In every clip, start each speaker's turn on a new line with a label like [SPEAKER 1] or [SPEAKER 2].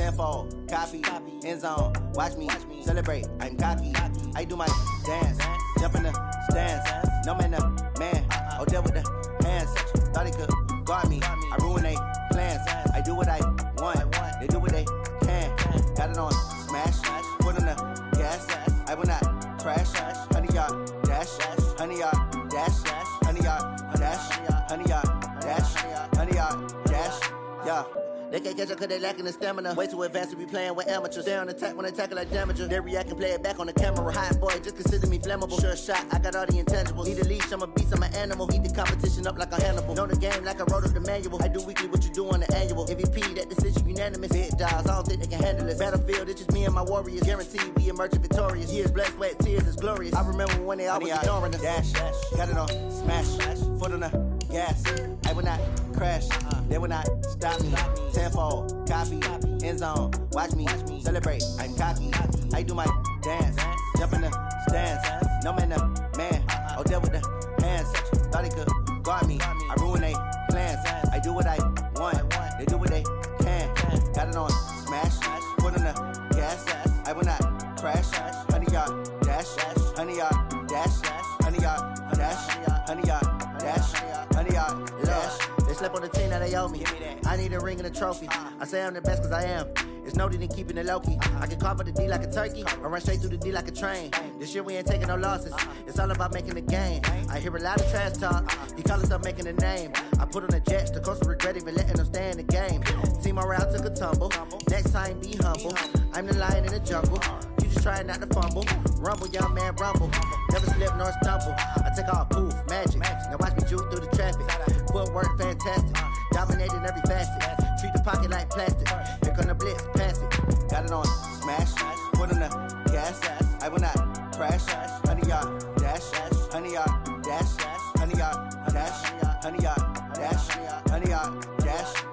[SPEAKER 1] tenfold, copy, end zone, watch me celebrate, I'm cocky. I do my dance, jump in the stands, no man, man, oh, there with the hands, thought he could guard me, I ruin they plans, I do what I want, they do what they can, got it on smash, foot on the gas, I will not crash, 100-yard dash, 100-yard dash, 100-yard dash, 100-yard dash, 100-yard dash, yeah. They can't catch up cause they lacking the stamina. Way too advanced to be playing with amateurs. Stay on attack when they tackle like damager. They react and play it back on the camera. Hot boy, just consider me flammable. Sure shot, I got all the intangibles. Need a leash, I'm a beast, I'm an animal. Eat the competition up like a Hannibal. Know the game like I wrote up the manual. I do weekly what you do on the annual. MVP, that decision unanimous. Big dogs, I don't think they can handle it. Battlefield, it's just me and my warriors. Guaranteed we emerge victorious. Years, blood, sweat, tears, is glorious. I remember when they always ignoring us. Dash, got it on smash, foot on the gas. I will not crash, they will not stop me. Tenfold, copy, end zone, watch me celebrate, I'm cocky. I do my dance, jump in the stands, no man, man, oh, there with the hands, thought he could guard me, I ruin they plans, I do what I want, they do what they can, got it on smash, foot on the gas, I will not crash, 100-yard dash, 100-yard dash, 100-yard dash, 100-yard dash, 100-yard dash. They slept on the team that they owe me. I need a ring and a trophy. I say I'm the best cause I am. It's noted in keeping it low-key. I can carve up the D like a turkey or run straight through the D like a train. This year we ain't taking no losses. It's all about making the game. I hear a lot of trash talk. He call himself making a name. I put on the Jets. The coach will regret even letting them stay in the game. Team morale took a tumble. Next time be humble. I'm the lion in the jungle. You just try not to fumble. Rumble, young man, rumble. Never slip nor stumble. I take off, poof, magic. Now watch me juke through the traffic. Footwork fantastic. Dominating every facet. Treat the pocket like plastic. Here come the blitz, pass it. Got it on smash. Foot on the gas. I will not crash. 100-yard dash. 100-yard dash. 100-yard dash. 100-yard dash. 100-yard dash.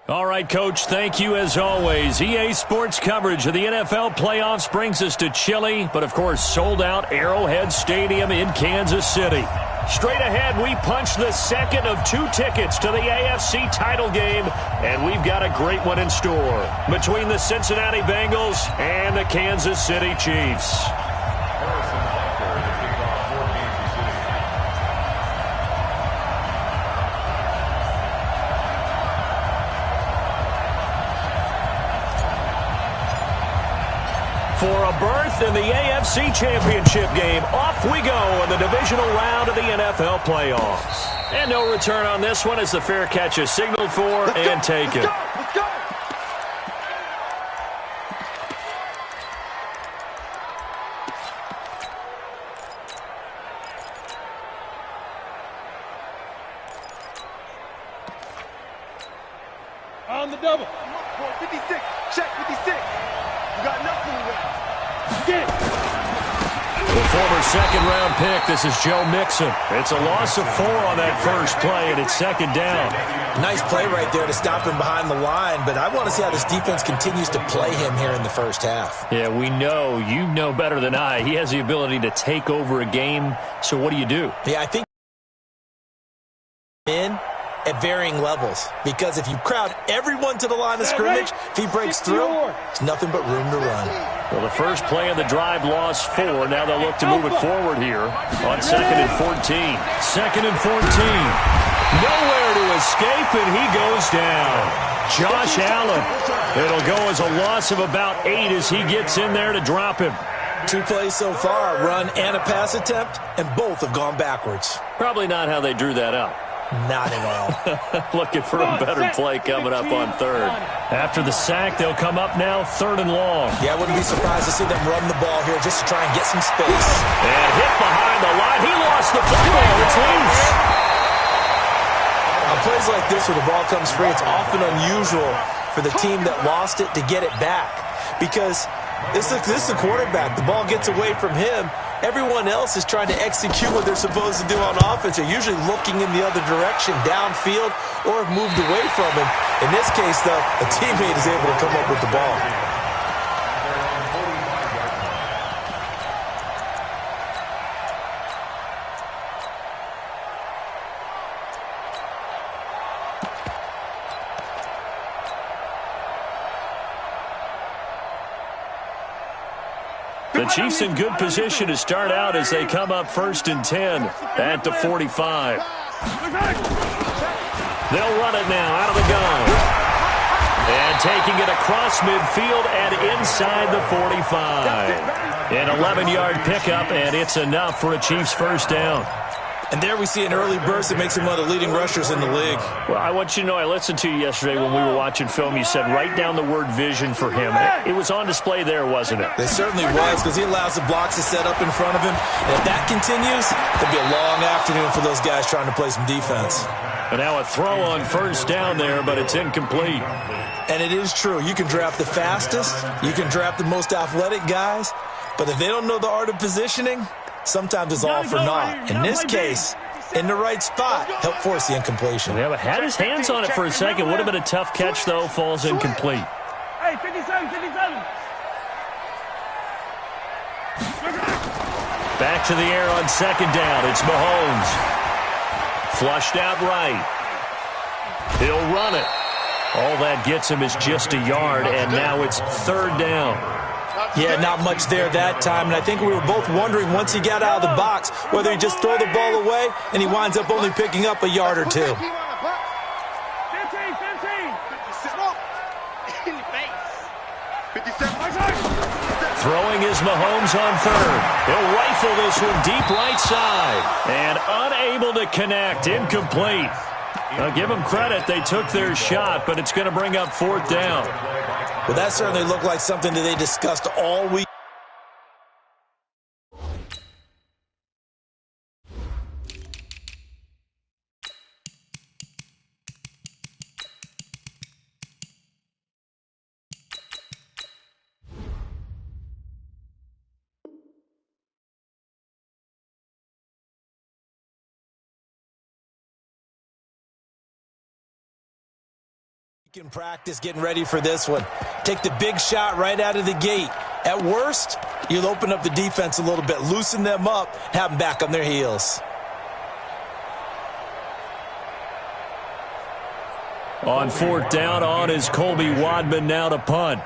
[SPEAKER 2] All right, Coach, thank you as always. EA Sports coverage of the NFL playoffs brings us to chilly, but of course sold-out Arrowhead Stadium in Kansas City. Straight ahead, we punch the second of 2 tickets to the AFC title game, and we've got a great one in store between the Cincinnati Bengals and the Kansas City Chiefs. For a berth in the AFC Championship game, off we go in the divisional round of the NFL playoffs. And no return on this one as the fair catch is signaled for and taken.
[SPEAKER 3] Let's go! On the double. 56. Check 56. You got nothing left. Get it.
[SPEAKER 2] The former second-round pick, this is Joe Mixon. It's a loss of 4 on that first play, and it's second down.
[SPEAKER 4] Nice play right there to stop him behind the line, but I want to see how this defense continues to play him here in the first half.
[SPEAKER 2] Yeah, we know. You know better than I. He has the ability to take over a game, so what do you do?
[SPEAKER 4] Yeah, I think at varying levels, because if you crowd everyone to the line of scrimmage, if he breaks through, there's nothing but room to run.
[SPEAKER 2] Well, the first play of the drive lost 4. Now they'll look to move it forward here on 2nd and 14. 2nd and 14. Nowhere to escape, and he goes down. Josh Allen. It'll go as a loss of about 8 as he gets in there to drop him.
[SPEAKER 4] 2 plays so far, a run and a pass attempt, and both have gone backwards.
[SPEAKER 2] Probably not how they drew that up.
[SPEAKER 4] Not at all.
[SPEAKER 2] Looking for a better play coming up on 3rd. After the sack, they'll come up now 3rd and long.
[SPEAKER 4] Yeah, I wouldn't be surprised to see them run the ball here just to try and get some space.
[SPEAKER 2] And hit behind the line. He lost the football. It's loose.
[SPEAKER 4] On plays like this where the ball comes free, it's often unusual for the team that lost it to get it back. Because this is the quarterback. The ball gets away from him, everyone else is trying to execute what they're supposed to do on offense. They're usually looking in the other direction, downfield, or have moved away from him. In this case, though, a teammate is able to come up with the ball.
[SPEAKER 2] The Chiefs in good position to start out as they come up 1st and 10 at the 45. They'll run it now out of the gun. And taking it across midfield and inside the 45. An 11-yard pickup, and it's enough for a Chiefs first down.
[SPEAKER 4] And there we see an early burst that makes him one of the leading rushers in the league.
[SPEAKER 2] Well, I want you to know, I listened to you yesterday when we were watching film. You said write down the word vision for him. It was on display there, wasn't it?
[SPEAKER 4] It certainly was, because he allows the blocks to set up in front of him. And if that continues, it'll be a long afternoon for those guys trying to play some defense.
[SPEAKER 2] And now a throw on first down there, but it's incomplete.
[SPEAKER 4] And it is true. You can draft the fastest. You can draft the most athletic guys. But if they don't know the art of positioning, sometimes it's all for naught. In this case, in the right spot, helped force the incompletion.
[SPEAKER 2] Yeah, but had his hands on it for a second. Would have been a tough catch, though. Falls incomplete.
[SPEAKER 3] Hey, 57, 57.
[SPEAKER 2] Back to the air on second down. It's Mahomes. Flushed out right. He'll run it. All that gets him is just a yard, and now it's 3rd down.
[SPEAKER 4] Yeah, not much there that time, and I think we were both wondering once he got out of the box whether he just throw the ball away and he winds up only picking up a yard or two.
[SPEAKER 3] 15, 15. In the face. 57.
[SPEAKER 2] Throwing is Mahomes on 3rd. He'll rifle this one deep right side. And unable to connect. Incomplete. I'll give them credit. They took their shot, but it's going to bring up 4th down.
[SPEAKER 4] Well, that certainly looked like something that they discussed all week. In practice, getting ready for this one. Take the big shot right out of the gate. At worst, you'll open up the defense a little bit, loosen them up, have them back on their heels.
[SPEAKER 2] On 4th down, on is Colby Wadman now to punt.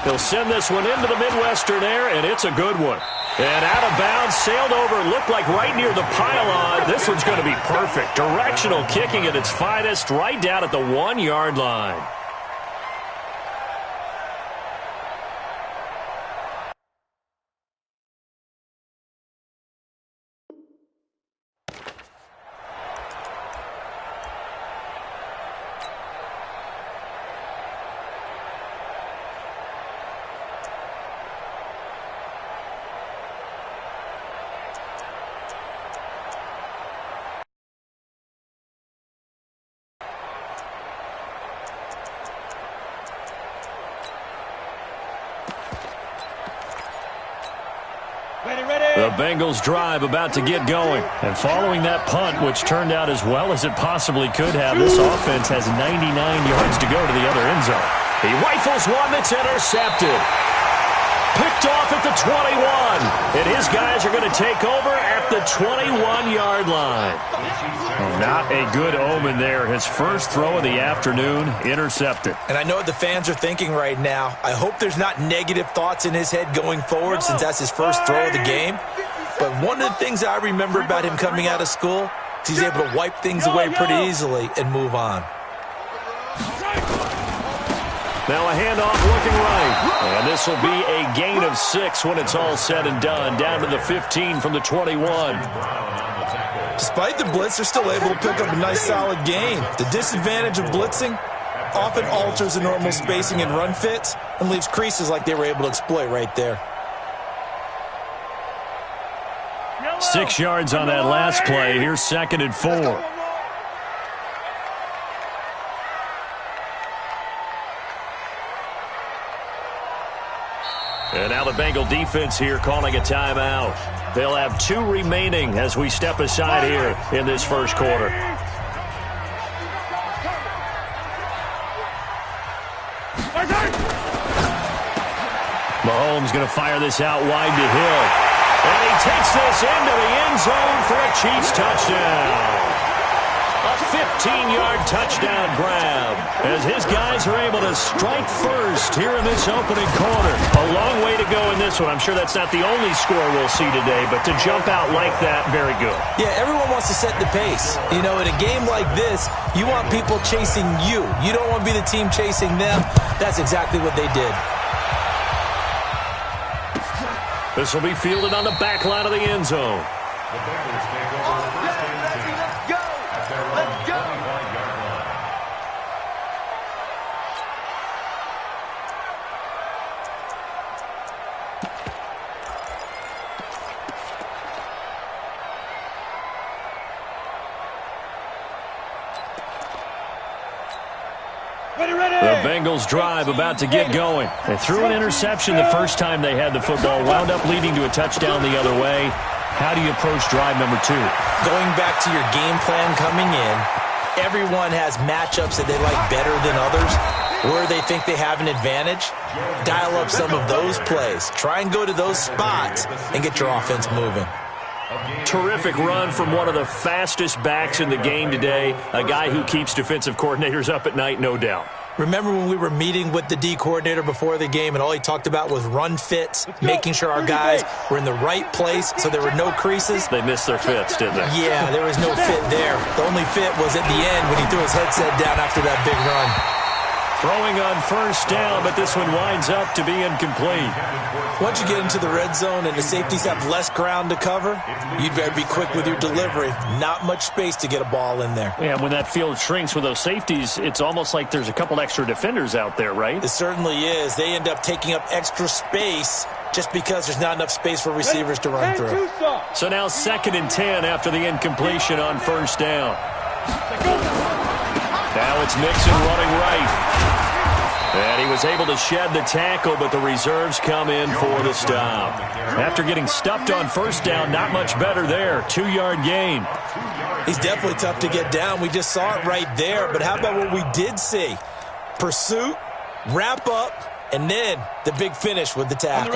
[SPEAKER 2] He'll send this one into the Midwestern air, and it's a good one. And out of bounds, sailed over, looked like right near the pylon. This one's going to be perfect. Directional kicking at its finest, right down at the 1-yard line. The Bengals drive about to get going. And following that punt, which turned out as well as it possibly could have, this offense has 99 yards to go to the other end zone. He rifles one that's intercepted. Picked off at the 21. And his guys are going to take over at the 21-yard line. Not a good omen there. His first throw of the afternoon, intercepted.
[SPEAKER 4] And I know what the fans are thinking right now. I hope there's not negative thoughts in his head going forward since that's his first throw of the game. But one of the things I remember about him coming out of school is he's able to wipe things away pretty easily and move on.
[SPEAKER 2] Now a handoff looking right. And this will be a gain of 6 when it's all said and done. Down to the 15 from the 21.
[SPEAKER 4] Despite the blitz, they're still able to pick up a nice solid gain. The disadvantage of blitzing often alters the normal spacing and run fits and leaves creases like they were able to exploit right there.
[SPEAKER 2] 6 yards on that last play. Here's 2nd and 4. And now the Bengal defense here calling a timeout. They'll have 2 remaining as we step aside here in this first quarter. Mahomes going to fire this out wide to Hill. And he takes this into the end zone for a Chiefs touchdown. A 15-yard touchdown grab as his guys are able to strike first here in this opening quarter. A long way to go in this one. I'm sure that's not the only score we'll see today, but to jump out like that, very good.
[SPEAKER 4] Yeah, everyone wants to set the pace. You know, in a game like this, you want people chasing you. You don't want to be the team chasing them. That's exactly what they did.
[SPEAKER 2] This will be fielded on the back line of the end zone.
[SPEAKER 3] The Bengals take over first and 10 at their own 25-yard line.
[SPEAKER 2] The Bengals drive about to get going. They threw an interception the first time they had the football, wound up leading to a touchdown the other way. How do you approach drive number 2?
[SPEAKER 4] Going back to your game plan coming in, everyone has matchups that they like better than others, where they think they have an advantage. Dial up some of those plays. Try and go to those spots and get your offense moving.
[SPEAKER 2] Terrific run from one of the fastest backs in the game today, a guy who keeps defensive coordinators up at night, no doubt.
[SPEAKER 4] Remember when we were meeting with the D coordinator before the game and all he talked about was run fits, making sure our guys were in the right place so there were no creases?
[SPEAKER 2] They missed their fits, didn't they?
[SPEAKER 4] Yeah, there was no fit there. The only fit was at the end when he threw his headset down after that big run.
[SPEAKER 2] Throwing on first down, but this one winds up to be incomplete.
[SPEAKER 4] Once you get into the red zone and the safeties have less ground to cover, you'd better be quick with your delivery. Not much space to get a ball in there.
[SPEAKER 2] Yeah, when that field shrinks with those safeties, it's almost like there's a couple extra defenders out there, right?
[SPEAKER 4] It certainly is. They end up taking up extra space just because there's not enough space for receivers to run through.
[SPEAKER 2] So now 2nd and 10 after the incompletion on first down. Now it's Mixon running right. And he was able to shed the tackle, but the reserves come in for the stop. After getting stuffed on first down, not much better there. 2-yard gain.
[SPEAKER 4] He's definitely tough to get down. We just saw it right there. But how about what we did see? Pursuit, wrap up, and then the big finish with the tackle.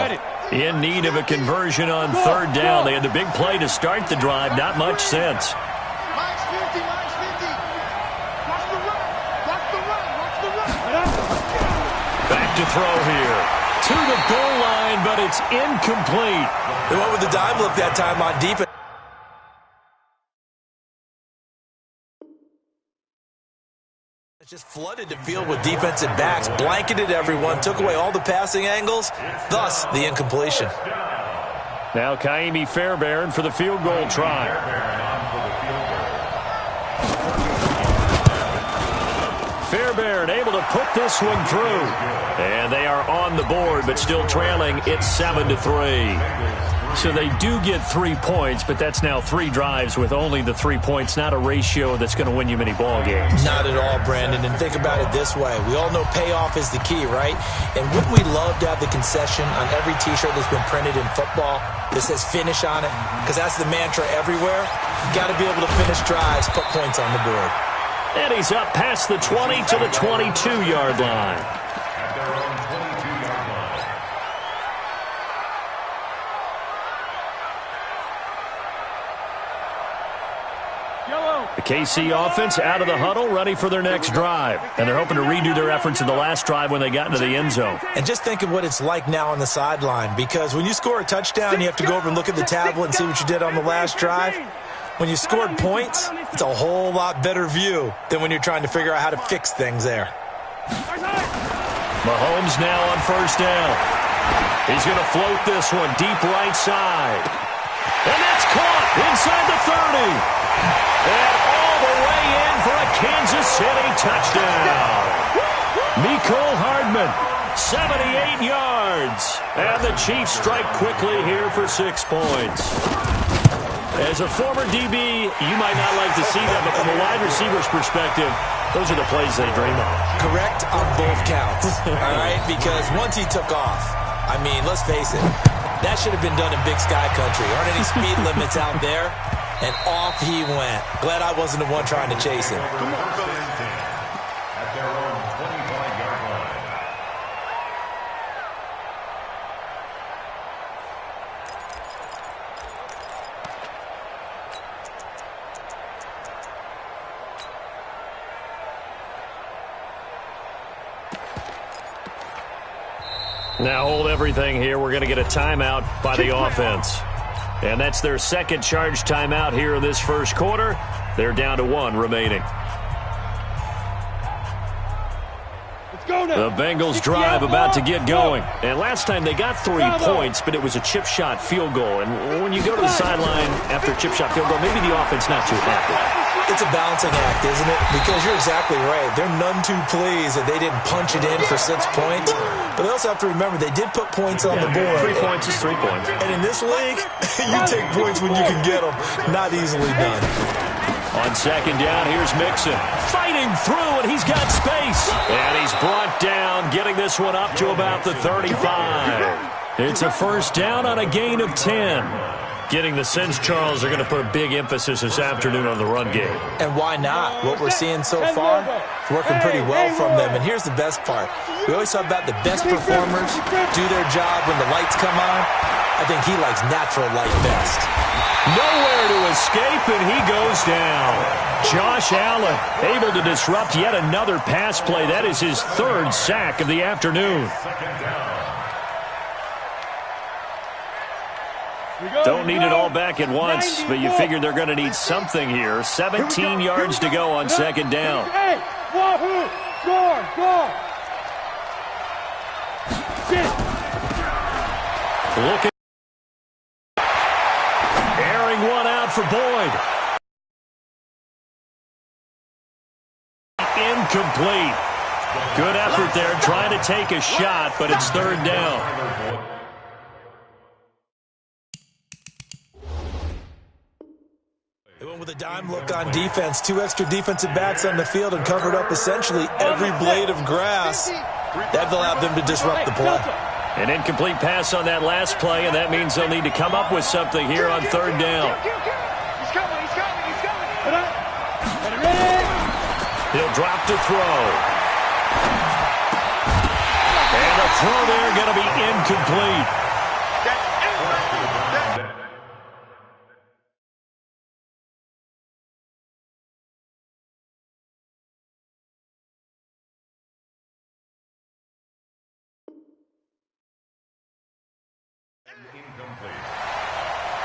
[SPEAKER 2] In need of a conversion on 3rd down. They had the big play to start the drive. Not much sense. Back to throw here. To the goal line, but it's incomplete.
[SPEAKER 4] They went with the dime look that time on defense. Just flooded the field with defensive backs, blanketed everyone, took away all the passing angles, thus the incompletion.
[SPEAKER 2] Now Kaimi Fairbairn for the field goal try. Fairbairn able to put this one through. And they are on the board, but still trailing. It's 7-3. So they do get 3 points, but that's now 3 drives with only the 3 points, not a ratio that's going to win you many ball games.
[SPEAKER 4] Not at all, Brandon. And think about it this way. We all know payoff is the key, right? And wouldn't we love to have the concession on every T-shirt that's been printed in football that says finish on it? Because that's the mantra everywhere. You got to be able to finish drives, put points on the board.
[SPEAKER 2] And he's up past the 20 to the 22-yard line. The KC offense out of the huddle, ready for their next drive. And they're hoping to redo their efforts in the last drive when they got into the end zone.
[SPEAKER 4] And just think of what it's like now on the sideline, because when you score a touchdown, you have to go over and look at the tablet and see what you did on the last drive. When you scored points, it's a whole lot better view than when you're trying to figure out how to fix things there.
[SPEAKER 2] Mahomes now on first down. He's going to float this one deep right side. And that's caught inside the 30. And all the way in for a Kansas City touchdown. Mecole Hardman, 78 yards. And the Chiefs strike quickly here for 6 points. As a former DB, you might not like to see that, but from a wide receiver's perspective, those are the plays they dream of.
[SPEAKER 4] Correct on both counts, all right? Because once he took off, I mean, let's face it. That should have been done in Big Sky Country. Aren't any speed limits out there? And off he went. Glad I wasn't the one trying to chase him.
[SPEAKER 5] At their own 25-yard line.
[SPEAKER 2] Now hold everything here. We're going to get a timeout by the offense. And that's their second charge timeout here in this first quarter. They're down to 1 remaining. The Bengals drive about to get going. And last time they got 3 points, but it was a chip shot field goal. And when you go to the sideline after a chip shot field goal, maybe the offense not too happy.
[SPEAKER 4] It's a balancing act, isn't it? Because you're exactly right. They're none too pleased that they didn't punch it in for 6 points. But they also have to remember they did put points on the board.
[SPEAKER 2] 3 points is 3 points.
[SPEAKER 4] And in this league, you take points when you can get them. Not easily done.
[SPEAKER 2] On second down, here's Mixon. Fighting through, and he's got space. And he's brought down, getting this one up to about the 35. It's a first down on a gain of 10. Getting the sense Charles are going to put a big emphasis this afternoon on the run game.
[SPEAKER 4] And why not? What we're seeing so far, it's working pretty well from them. And here's the best part. We always talk about the best performers do their job when the lights come on. I think he likes natural light best.
[SPEAKER 2] Nowhere to escape, and he goes down. Josh Allen able to disrupt yet another pass play. That is his 3rd sack of the afternoon. Don't need it all back at once, but you figure they're going to need something here. 17 yards to go on second down. Looking. Airing one out for Boyd. Incomplete. Good effort there, trying to take a shot, but it's 3rd down.
[SPEAKER 4] They went with a dime look on defense. 2 extra defensive backs on the field and covered up essentially every blade of grass. That allowed them to disrupt the play.
[SPEAKER 2] An incomplete pass on that last play, and that means they'll need to come up with something here on 3rd down. He'll drop to throw. And the throw there going to be incomplete.
[SPEAKER 5] Incomplete.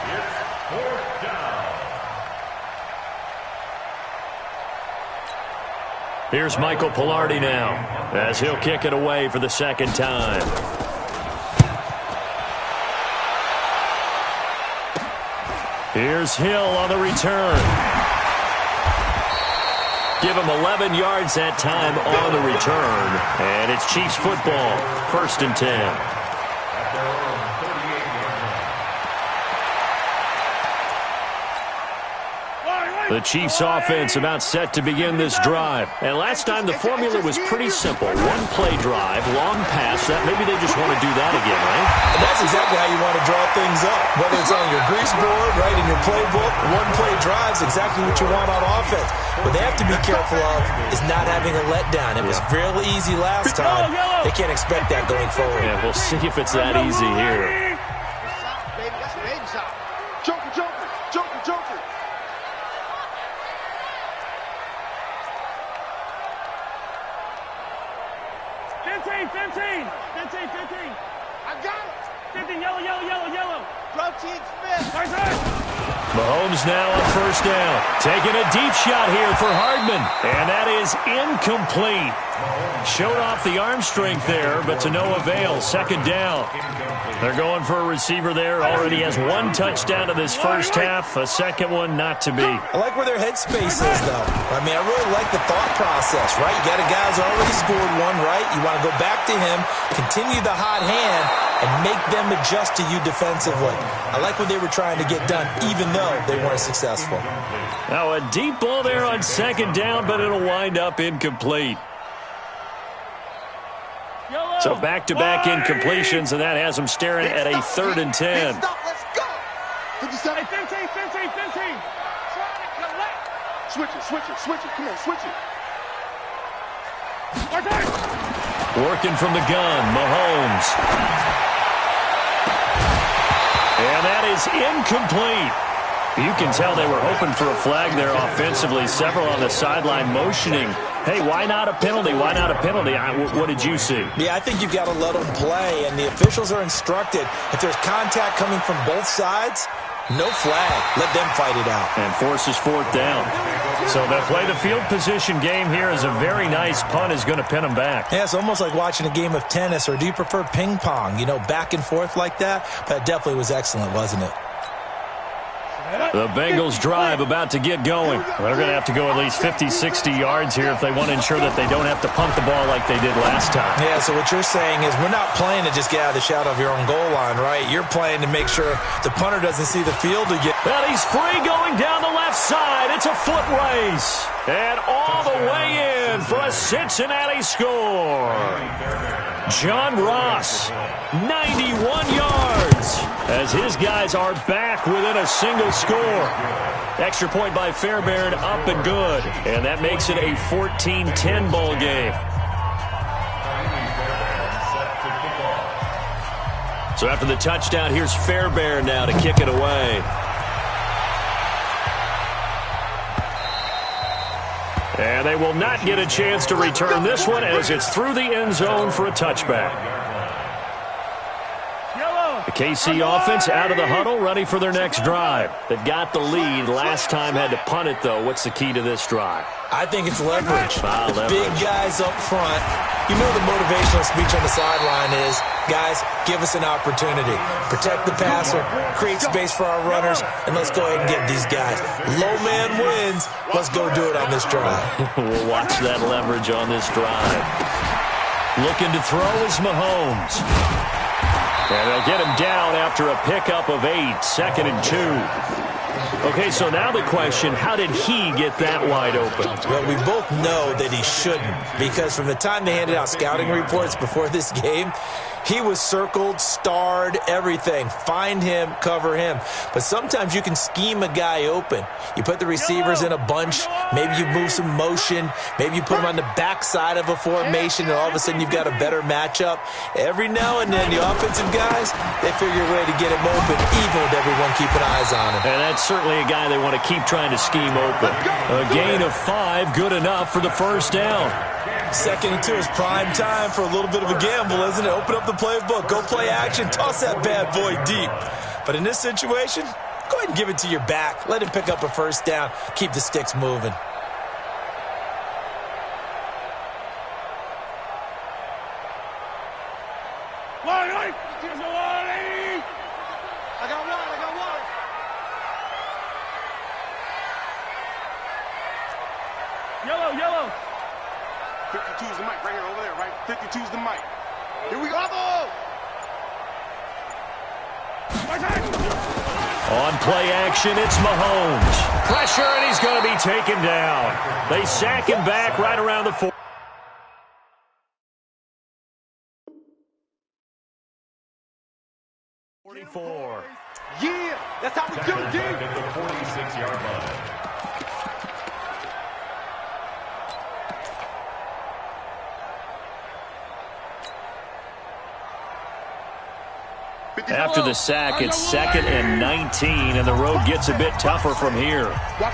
[SPEAKER 5] It's 4th down.
[SPEAKER 2] Here's Michael Pilardi now, as he'll kick it away for the 2nd time. Here's Hill on the return. Give him 11 yards that time on the return. And it's Chiefs football, 1st and 10. The Chiefs offense about set to begin this drive. And last time the formula was pretty simple. 1-play drive, long pass. That maybe they just want to do that again, right?
[SPEAKER 4] And that's exactly how you want to draw things up. Whether it's on your grease board, right, in your playbook, 1-play drive's exactly what you want on offense. What they have to be careful of is not having a letdown. It was fairly easy last time. They can't expect that going forward.
[SPEAKER 2] Yeah, we'll see if it's that easy here. Mahomes now on 1st down. Taking a deep shot here for Hardman. And that is incomplete. Showed off the arm strength there, but to no avail. 2nd down. They're going for a receiver there. Already has 1 touchdown in this first half. A 2nd one not to be.
[SPEAKER 4] I like where their headspace is, though. I mean, I really like the thought process, right? You got a guy who's already scored 1, right? You want to go back to him, continue the hot hand, and make them adjust to you defensively. I like what they were trying to get done, even though they weren't successful.
[SPEAKER 2] Now a deep ball there on 2nd down, but it'll wind up incomplete. So back-to-back incompletions, and that has them staring at a 3rd and 10.
[SPEAKER 3] Let's go. 57. 15. Switch it. Come on, switch it.
[SPEAKER 2] Working from the gun, Mahomes. And that is incomplete. You can tell they were hoping for a flag there offensively. Several on the sideline motioning. Hey, why not a penalty? Why not a penalty? What did you see?
[SPEAKER 4] Yeah, I think you've got to let them play, and the officials are instructed. If there's contact coming from both sides, no flag. Let them fight it out.
[SPEAKER 2] And forces 4th down. So they'll play the field position game here as a very nice punt is going to pin them back.
[SPEAKER 4] Yeah, it's almost like watching a game of tennis, or do you prefer ping pong? You know, back and forth like that? That definitely was excellent, wasn't it?
[SPEAKER 2] The Bengals drive about to get going. They're going to have to go at least 50, 60 yards here if they want to ensure that they don't have to punt the ball like they did last time.
[SPEAKER 4] Yeah, so what you're saying is we're not playing to just get out of the shadow of your own goal line, right? You're playing to make sure the punter doesn't see the field again.
[SPEAKER 2] Well, he's free going down the left side. It's a foot race. And all the way in for a Cincinnati score. John Ross, 91 yards, as his guys are back within a single score. Extra point by Fairbairn, up and good. And that makes it a 14-10 ball game. So after the touchdown, here's Fairbairn now to kick it away. And they will not get a chance to return this one as it's through the end zone for a touchback. The KC offense out of the huddle, ready for their next drive. They've got the lead. Last time had to punt it, though. What's the key to this drive?
[SPEAKER 4] I think it's leverage.
[SPEAKER 2] Leverage.
[SPEAKER 4] Big guys up front. You know the motivational speech on the sideline is, guys, give us an opportunity. Protect the passer, create space for our runners, and let's go ahead and get these guys. Low man wins. Let's go do it on this drive.
[SPEAKER 2] We'll watch that leverage on this drive. Looking to throw is Mahomes. And they'll get him down after a pickup of 8, 2nd and 2. Okay, so now the question, how did he get that wide open?
[SPEAKER 4] Well, we both know that he shouldn't, because from the time they handed out scouting reports before this game, he was circled, starred, everything. Find him, cover him. But sometimes you can scheme a guy open. You put the receivers in a bunch. Maybe you move some motion. Maybe you put them on the backside of a formation, and all of a sudden you've got a better matchup. Every now and then, the offensive guys, they figure a way to get him open, even with everyone keeping eyes on him.
[SPEAKER 2] And that's certainly a guy they want to keep trying to scheme open. A gain of 5, good enough for the first down.
[SPEAKER 4] 2nd and 2 is prime time for a little bit of a gamble, isn't it? Open up the playbook, go play action, toss that bad boy deep. But in this situation, go ahead and give it to your back. Let him pick up a first down. Keep the sticks moving.
[SPEAKER 3] I got one. Yellow. 52 is the mic right here, over there, right? 52 is the mic. Here we go.
[SPEAKER 2] On play action, it's Mahomes. Pressure, and he's going to be taken down. They sack him back right around the 4.
[SPEAKER 3] Yeah, that's how we do it, dude.
[SPEAKER 5] At the 46-yard line.
[SPEAKER 2] After the sack, it's 2nd and 19, and the road gets a bit tougher from here.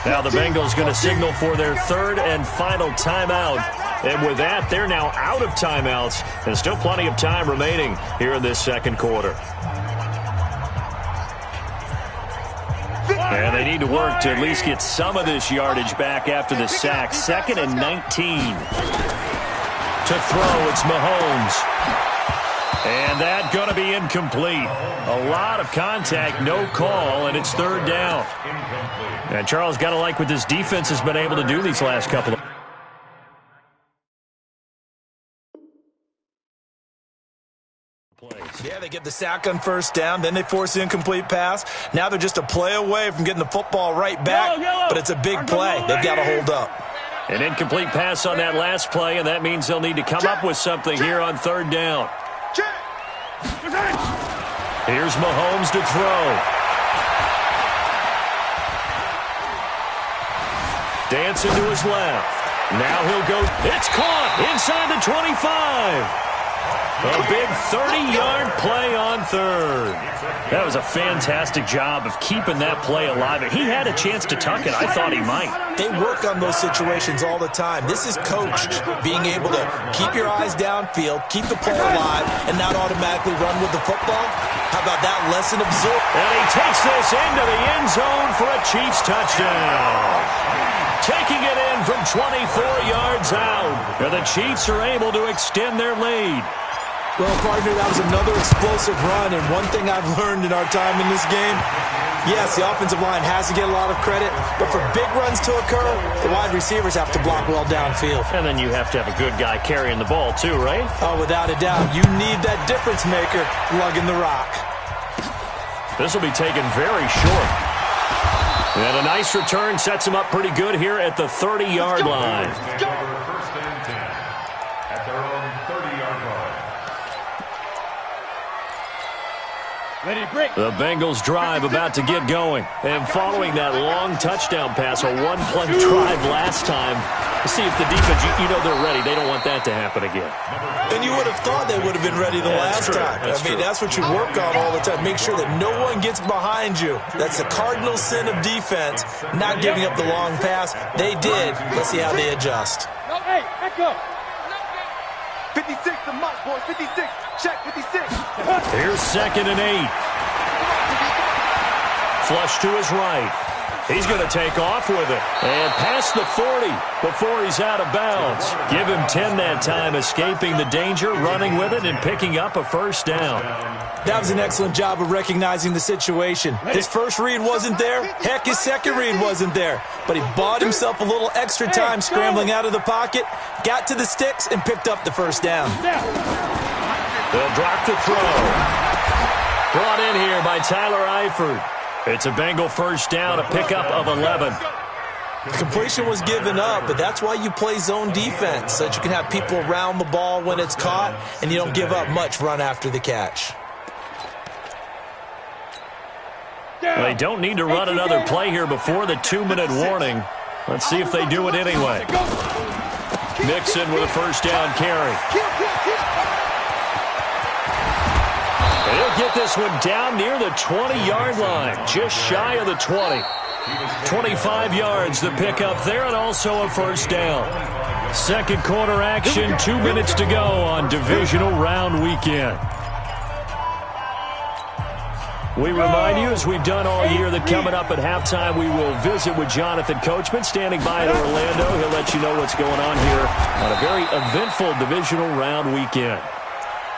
[SPEAKER 2] Now the Bengals going to signal for their 3rd and final timeout. And with that, they're now out of timeouts, and still plenty of time remaining here in this 2nd quarter. And they need to work to at least get some of this yardage back after the sack. 2nd and 19. To throw, it's Mahomes. And that going to be incomplete. A lot of contact, no call, and it's 3rd down. And Charles, got to like what this defense has been able to do these last couple of plays.
[SPEAKER 4] Yeah, they get the sack on first down, then they force the incomplete pass. Now they're just a play away from getting the football right back, but it's a big play. They've got to hold up.
[SPEAKER 2] An incomplete pass on that last play, and that means they'll need to come up with something here on third down. Here's Mahomes to throw. Dancing to his left. Now he'll go. It's caught inside the 25. A big 30-yard play on third. That was a fantastic job of keeping that play alive. He had a chance to tuck it. I thought he might.
[SPEAKER 4] They work on those situations all the time. This is coached, being able to keep your eyes downfield, keep the play alive, and not automatically run with the football. How about that lesson absorbed?
[SPEAKER 2] And he takes this into the end zone for a Chiefs touchdown. Taking it in from 24 yards out. And the Chiefs are able to extend their lead.
[SPEAKER 4] Well, partner, that was another explosive run, and one thing I've learned in our time in this game, yes, the offensive line has to get a lot of credit, but for big runs to occur, the wide receivers have to block well downfield.
[SPEAKER 2] And then you have to have a good guy carrying the ball too, right?
[SPEAKER 4] Oh, without a doubt. You need that difference maker lugging the rock.
[SPEAKER 2] This will be taken very short. And a nice return sets him up pretty good here at the 30-yard line.
[SPEAKER 5] First and 10 at their own 30-yard line.
[SPEAKER 2] The Bengals drive about to get going. And following that long touchdown pass, a one-play drive last time, to see if the defense, you know they're ready. They don't want that to happen again.
[SPEAKER 4] And you would have thought they would have been ready the last time. That's what you work on all the time. Make sure that no one gets behind you. That's the cardinal sin of defense, not giving up the long pass. They did. Let's see how they adjust.
[SPEAKER 3] Hey, back up. 56, the mark, boys. 56. Check 56.
[SPEAKER 2] Here's 2nd and 8. Flush to his right. He's going to take off with it. And past the 40 before he's out of bounds. Give him 10 that time, escaping the danger, running with it, and picking up a first down.
[SPEAKER 4] That was an excellent job of recognizing the situation. His first read wasn't there. Heck, his second read wasn't there. But he bought himself a little extra time scrambling out of the pocket, got to the sticks, and picked up the first down.
[SPEAKER 2] They'll drop the throw. Brought in here by Tyler Eifert. It's a Bengal first down, a pickup of 11.
[SPEAKER 4] Completion was given up, but that's why you play zone defense, so that you can have people around the ball when it's caught, and you don't give up much run after the catch.
[SPEAKER 2] They don't need to run another play here before the 2-minute warning. Let's see if they do it anyway. Mixon with a first down carry. He'll get this one down near the 20-yard line, just shy of the 20. 25 yards the pickup there, and also a first down. Second quarter action, 2 minutes to go on divisional round weekend. We remind you, as we've done all year, that coming up at halftime, we will visit with Jonathan Coachman, standing by in Orlando. He'll let you know what's going on here on a very eventful divisional round weekend.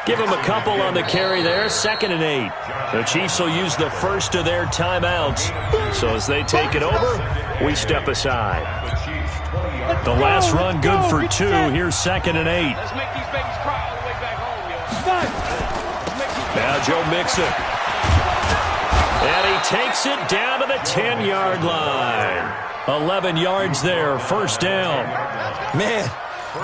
[SPEAKER 2] Give him a couple on the carry there, 2nd and 8. The Chiefs will use the first of their timeouts. So as they take it over, we step aside. The last run good for 2. Here's 2nd and 8.
[SPEAKER 3] Let's make these babies cry all the way back home, yo.
[SPEAKER 2] Now Joe Mixon. And he takes it down to the 10-yard line. 11 yards there, first down.
[SPEAKER 4] Man,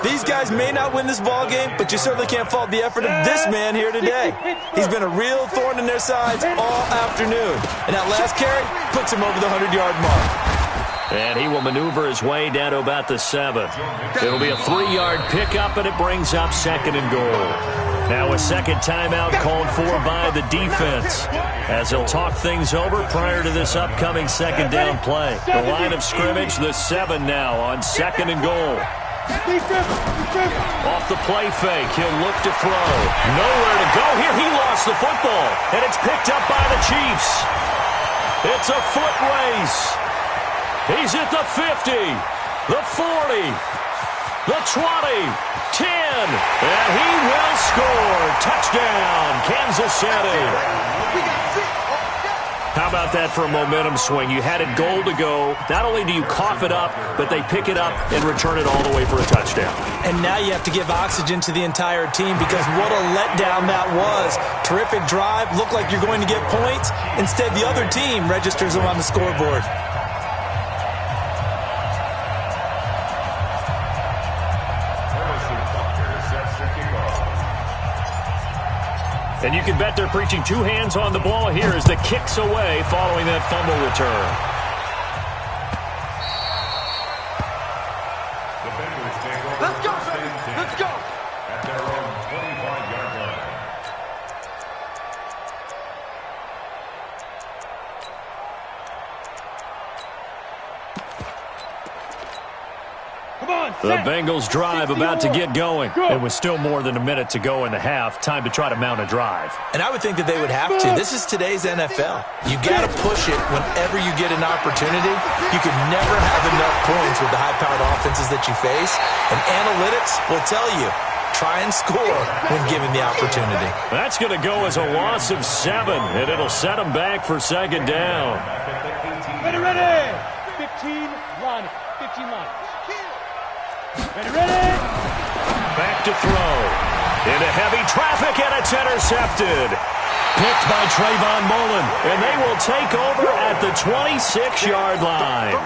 [SPEAKER 4] these guys may not win this ball game, but you certainly can't fault the effort of this man here today. He's been a real thorn in their sides all afternoon. And that last carry puts him over the 100-yard mark.
[SPEAKER 2] And he will maneuver his way down to about the 7. It'll be a 3-yard pickup, and it brings up 2nd and goal. Now a second timeout called for by the defense, as he'll talk things over prior to this upcoming second down play. The line of scrimmage, the 7 now on 2nd and goal. Off the play fake, he'll look to throw. Nowhere to go here. He lost the football, and it's picked up by the Chiefs. It's a foot race. He's at the 50, the 40, the 20, 10, and he will score. Touchdown, Kansas City. How about that for a momentum swing? You had it goal to go. Not only do you cough it up, but they pick it up and return it all the way for a touchdown.
[SPEAKER 4] And now you have to give oxygen to the entire team, because what a letdown that was. Terrific drive. Looked like you're going to get points. Instead, the other team registers them on the scoreboard.
[SPEAKER 2] And you can bet they're preaching two hands on the ball here as the kick's away following that fumble return.
[SPEAKER 3] Let's go, baby. Let's go.
[SPEAKER 5] At their own 25-yard line.
[SPEAKER 2] The Bengals drive about to get going. It was still more than a minute to go in the half. Time to try to mount a drive.
[SPEAKER 4] And I would think that they would have to. This is today's NFL. You got to push it whenever you get an opportunity. You can never have enough points with the high-powered offenses that you face. And analytics will tell you, try and score when given the opportunity.
[SPEAKER 2] That's going to go as a loss of 7, and it'll set them back for second down.
[SPEAKER 3] Ready, ready. 15, run. 15, run. Ready, ready.
[SPEAKER 2] Back to throw. Into heavy traffic, and it's intercepted. Picked by Trayvon Mullen, and they will take over at the 26-yard line.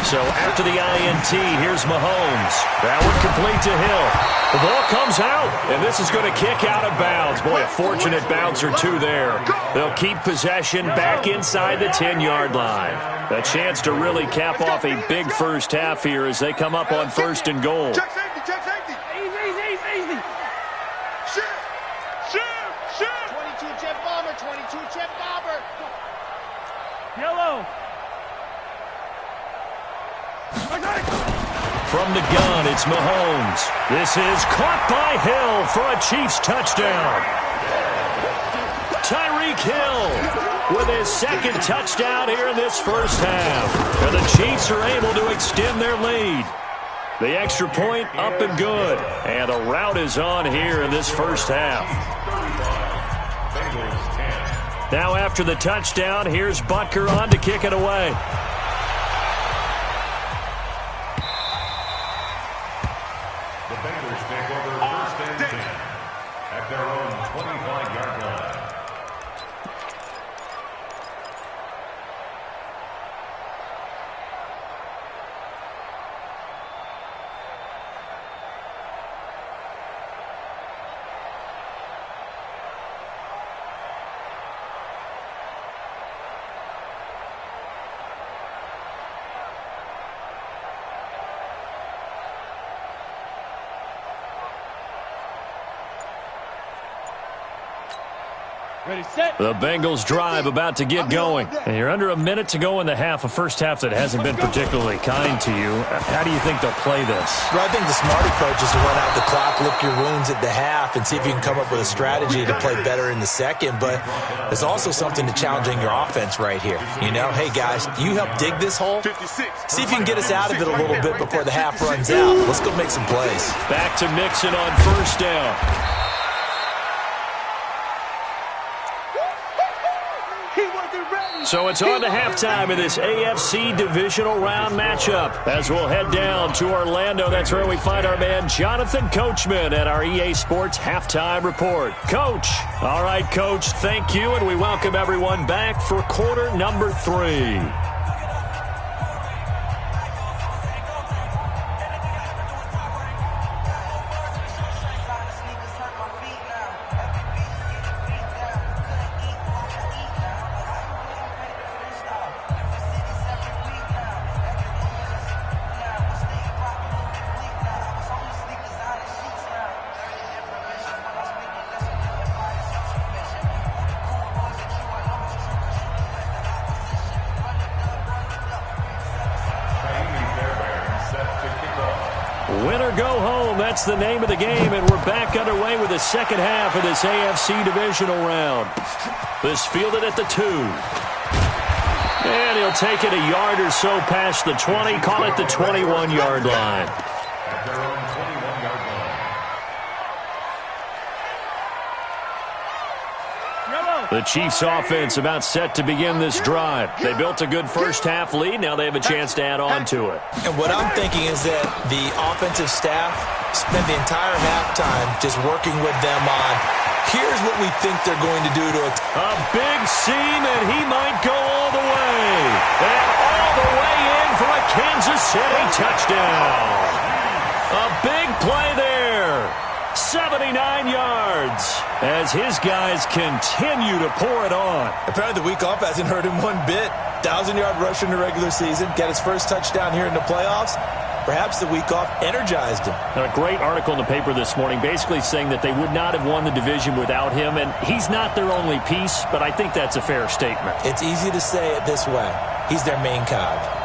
[SPEAKER 2] So after the INT, here's Mahomes. That one complete to Hill. The ball comes out, and this is going to kick out of bounds. Boy, a fortunate bounce or two there. They'll keep possession back inside the 10-yard line. A chance to really cap off a big first half here as they come up on 1st and goal.
[SPEAKER 3] Check safety, check safety. Easy. Shoot.
[SPEAKER 6] 22 jet bomber, 22 jet bomber.
[SPEAKER 3] Yellow.
[SPEAKER 2] From the gun, it's Mahomes. This is caught by Hill for a Chiefs touchdown. Tyreek Hill with his second touchdown here in this first half. And the Chiefs are able to extend their lead. The extra point up and good. And the route is on here in this first half. Now after the touchdown, here's Butker on to kick it away.
[SPEAKER 5] The Bengals take over 1st and 10 at their own 25-yard line.
[SPEAKER 3] Ready, set.
[SPEAKER 2] The Bengals drive about to get going. And you're under a minute to go in the half, a first half that hasn't been particularly kind to you. How do you think they'll play this?
[SPEAKER 4] Well, I think the smart approach is to run out the clock, lick your wounds at the half, and see if you can come up with a strategy to play better in the second. But there's also something to challenging your offense right here. You know, hey, guys, you help dig this hole.
[SPEAKER 3] 56.
[SPEAKER 4] See if you can get us out of it a little bit before the half runs out. Let's go make some plays.
[SPEAKER 2] Back to Mixon on first down. So it's on to halftime of this AFC divisional round matchup. As we'll head down to Orlando, that's where we find our man Jonathan Coachman at our EA Sports Halftime Report. Coach. All right, Coach, thank you, and we welcome everyone back for quarter number 3. Win or go home, that's the name of the game, and we're back underway with the second half of this AFC divisional round. This fielded at the 2. And he'll take it a yard or so past the 20, call it the 21-yard line.
[SPEAKER 5] At their own 21-yard line.
[SPEAKER 2] The Chiefs offense about set to begin this drive. They built a good first half lead. Now they have a chance to add on to it.
[SPEAKER 4] And what I'm thinking is that the offensive staff spent the entire halftime just working with them on, here's what we think they're going to do to it.
[SPEAKER 2] A big seam, and he might go all the way. And all the way in for a Kansas City touchdown. A big play there. 79 yards as his guys continue to pour it on.
[SPEAKER 4] Apparently the week off hasn't hurt him one bit. 1,000-yard rusher in the regular season. Got his first touchdown here in the playoffs. Perhaps the week off energized him.
[SPEAKER 2] A great article in the paper this morning basically saying that they would not have won the division without him, and he's not their only piece, but I think that's a fair statement.
[SPEAKER 4] It's easy to say it this way. He's their main cog.